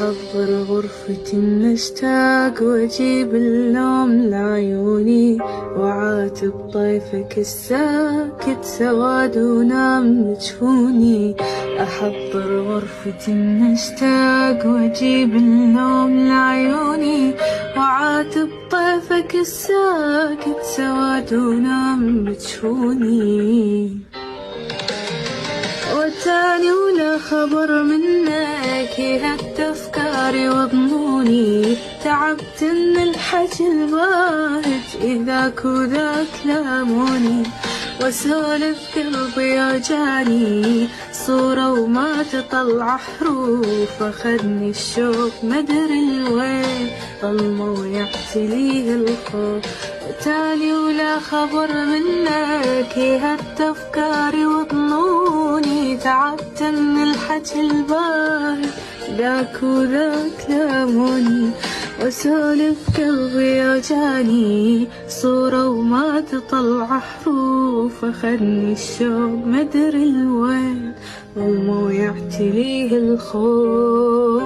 أحضر غرفتي نشتاق وأجيب اللوم لعيوني، وعاتب طيفك الساكت سواد ونام جفوني. أحضر غرفتي نشتاق وأجيب اللوم لعيوني، وعاتب طيفك الساكت سواد ونام جفوني. وتاني ولا خبر منك هد أفكاري وظنوني، تعبت من الحكي الباهت إذاك وذاك لاموني. وسولف قلبي وجاني صورة وما تطلع حروف، أخذني الشوق مدري الوين ظلمة ويعتليه الخوف. وتالي ولا خبر منك هد أفكاري وظنوني، تعبت من الحكي الباهي ذاك وذاك لاموني. وسولف قلبي وجاني صورة وما تطلع حروف، أخذني الشوق مدري الوين ظلمة ويعتليه الخوف.